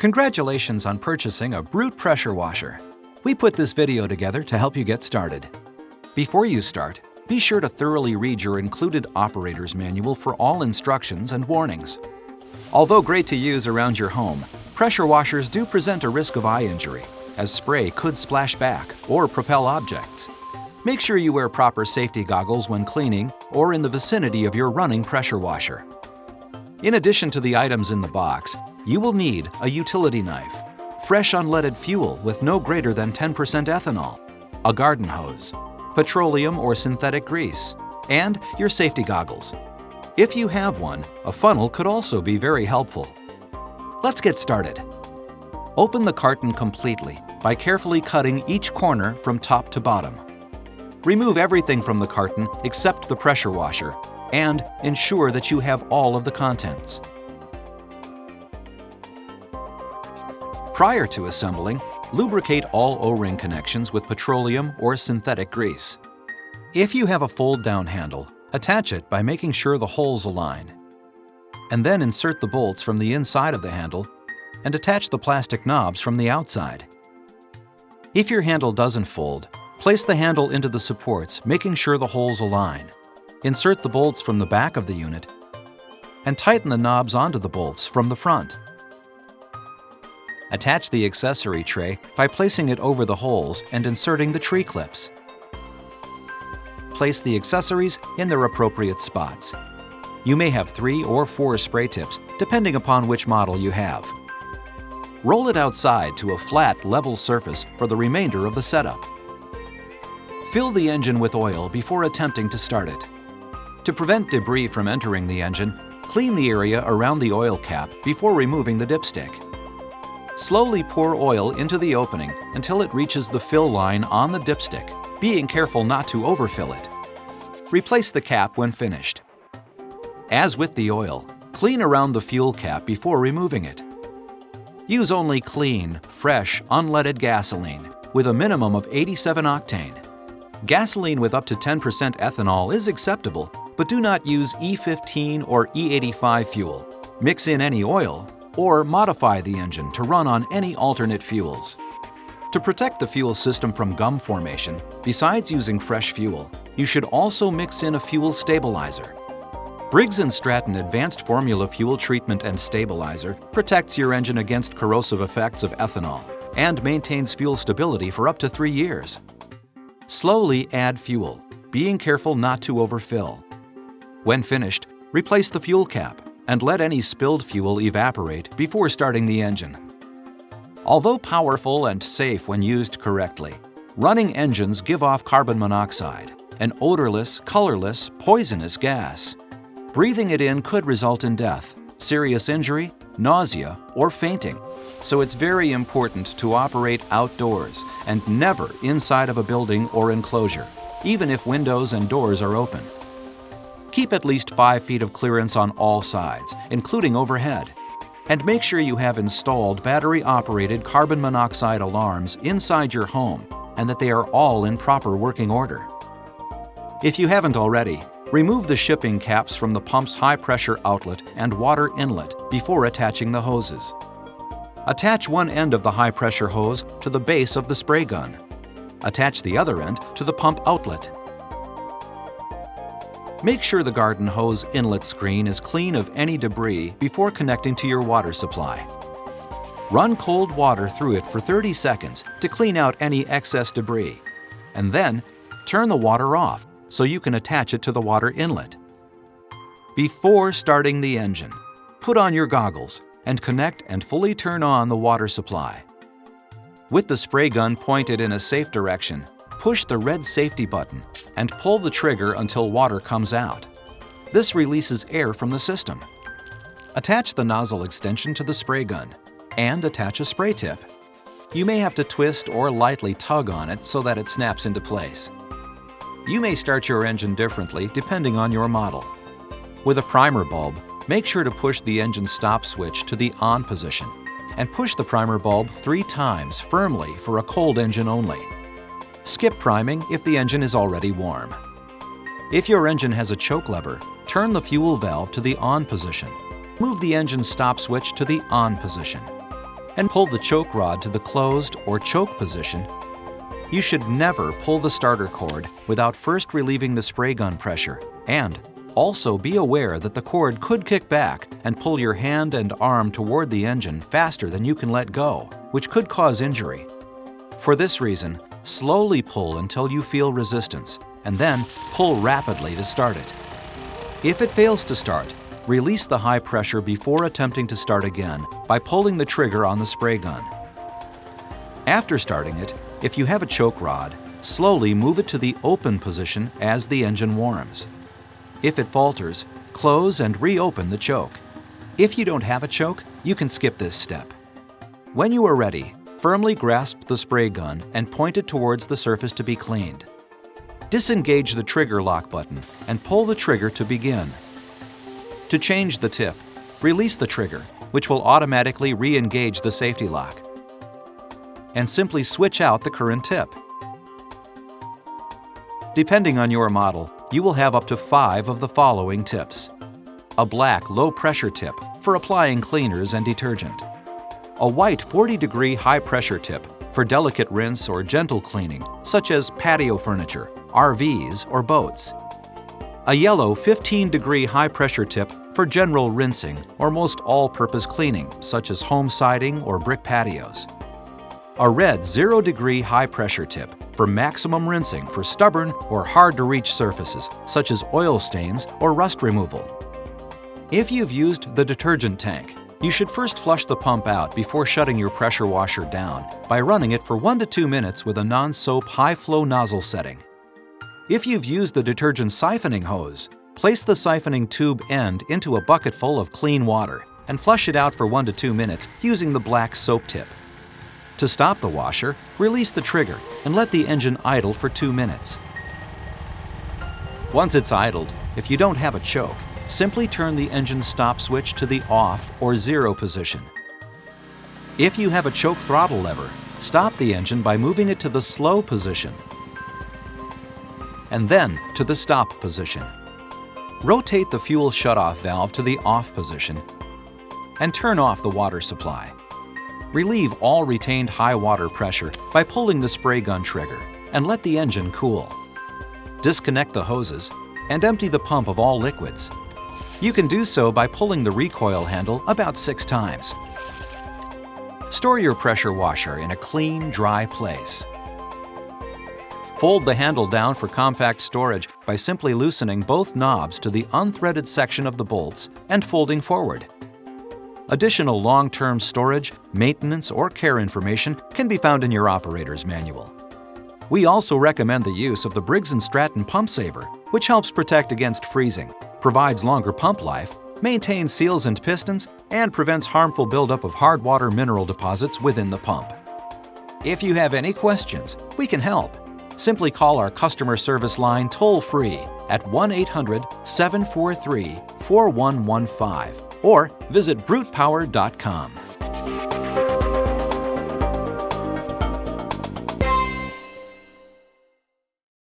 Congratulations on purchasing a Brute pressure washer. We put this video together to help you get started. Before you start, be sure to thoroughly read your included operator's manual for all instructions and warnings. Although great to use around your home, pressure washers do present a risk of eye injury, as spray could splash back or propel objects. Make sure you wear proper safety goggles when cleaning or in the vicinity of your running pressure washer. In addition to the items in the box, you will need a utility knife, fresh unleaded fuel with no greater than 10% ethanol, a garden hose, petroleum or synthetic grease, and your safety goggles. If you have one, a funnel could also be very helpful. Let's get started. Open the carton completely by carefully cutting each corner from top to bottom. Remove everything from the carton except the pressure washer and ensure that you have all of the contents. Prior to assembling, lubricate all O-ring connections with petroleum or synthetic grease. If you have a fold-down handle, attach it by making sure the holes align. And then insert the bolts from the inside of the handle and attach the plastic knobs from the outside. If your handle doesn't fold, place the handle into the supports, making sure the holes align. Insert the bolts from the back of the unit and tighten the knobs onto the bolts from the front. Attach the accessory tray by placing it over the holes and inserting the tree clips. Place the accessories in their appropriate spots. You may have 3 or 4 spray tips, depending upon which model you have. Roll it outside to a flat, level surface for the remainder of the setup. Fill the engine with oil before attempting to start it. To prevent debris from entering the engine, clean the area around the oil cap before removing the dipstick. Slowly pour oil into the opening until it reaches the fill line on the dipstick, being careful not to overfill it. Replace the cap when finished. As with the oil, clean around the fuel cap before removing it. Use only clean, fresh, unleaded gasoline with a minimum of 87 octane. Gasoline with up to 10% ethanol is acceptable, but do not use E15 or E85 fuel. Mix in any oil or modify the engine to run on any alternate fuels. To protect the fuel system from gum formation, besides using fresh fuel, you should also mix in a fuel stabilizer. Briggs & Stratton Advanced Formula Fuel Treatment and Stabilizer protects your engine against corrosive effects of ethanol and maintains fuel stability for up to 3 years. Slowly add fuel, being careful not to overfill. When finished, replace the fuel cap and let any spilled fuel evaporate before starting the engine. Although powerful and safe when used correctly, running engines give off carbon monoxide, an odorless, colorless, poisonous gas. Breathing it in could result in death, serious injury, nausea, or fainting, so it's very important to operate outdoors and never inside of a building or enclosure, even if windows and doors are open. Keep at least 5 feet of clearance on all sides, including overhead, and make sure you have installed battery-operated carbon monoxide alarms inside your home and that they are all in proper working order. If you haven't already, remove the shipping caps from the pump's high-pressure outlet and water inlet before attaching the hoses. Attach one end of the high-pressure hose to the base of the spray gun. Attach the other end to the pump outlet. Make sure the garden hose inlet screen is clean of any debris before connecting to your water supply. Run cold water through it for 30 seconds to clean out any excess debris, and then turn the water off so you can attach it to the water inlet. Before starting the engine, put on your goggles and connect and fully turn on the water supply. With the spray gun pointed in a safe direction, push the red safety button and pull the trigger until water comes out. This releases air from the system. Attach the nozzle extension to the spray gun and attach a spray tip. You may have to twist or lightly tug on it so that it snaps into place. You may start your engine differently depending on your model. With a primer bulb, make sure to push the engine stop switch to the on position and push the primer bulb 3 times firmly for a cold engine only. Skip priming if the engine is already warm. If your engine has a choke lever, turn the fuel valve to the on position. Move the engine stop switch to the on position. and pull the choke rod to the closed or choke position, you should never pull the starter cord without first relieving the spray gun pressure, and also be aware that the cord could kick back and pull your hand and arm toward the engine faster than you can let go, which could cause injury. For this reason, slowly pull until you feel resistance, and then pull rapidly to start it. If it fails to start, release the high pressure before attempting to start again by pulling the trigger on the spray gun. After starting it, if you have a choke rod, slowly move it to the open position as the engine warms. If it falters, close and reopen the choke. If you don't have a choke, you can skip this step. When you are ready, firmly grasp the spray gun and point it towards the surface to be cleaned. Disengage the trigger lock button and pull the trigger to begin. To change the tip, release the trigger, which will automatically re-engage the safety lock, and simply switch out the current tip. Depending on your model, you will have up to 5 of the following tips. A black low-pressure tip for applying cleaners and detergent. A white 40-degree high-pressure tip for delicate rinse or gentle cleaning, such as patio furniture, RVs, or boats. A yellow 15-degree high-pressure tip for general rinsing or most all-purpose cleaning, such as home siding or brick patios. A red 0-degree high-pressure tip for maximum rinsing for stubborn or hard-to-reach surfaces, such as oil stains or rust removal. If you've used the detergent tank, you should first flush the pump out before shutting your pressure washer down by running it for 1 to 2 minutes with a non-soap high-flow nozzle setting. If you've used the detergent siphoning hose, place the siphoning tube end into a bucket full of clean water and flush it out for 1 to 2 minutes using the black soap tip. To stop the washer, release the trigger and let the engine idle for 2 minutes. Once it's idled, if you don't have a choke, simply turn the engine stop switch to the off or 0 position. If you have a choke throttle lever, stop the engine by moving it to the slow position and then to the stop position. Rotate the fuel shutoff valve to the off position and turn off the water supply. Relieve all retained high water pressure by pulling the spray gun trigger and let the engine cool. Disconnect the hoses and empty the pump of all liquids. You can do so by pulling the recoil handle about 6 times. Store your pressure washer in a clean, dry place. Fold the handle down for compact storage by simply loosening both knobs to the unthreaded section of the bolts and folding forward. Additional long-term storage, maintenance, or care information can be found in your operator's manual. We also recommend the use of the Briggs & Stratton Pump Saver, which helps protect against freezing, provides longer pump life, maintains seals and pistons, and prevents harmful buildup of hard water mineral deposits within the pump. If you have any questions, we can help. Simply call our customer service line toll-free at 1-800-743-4115 or visit brutepower.com.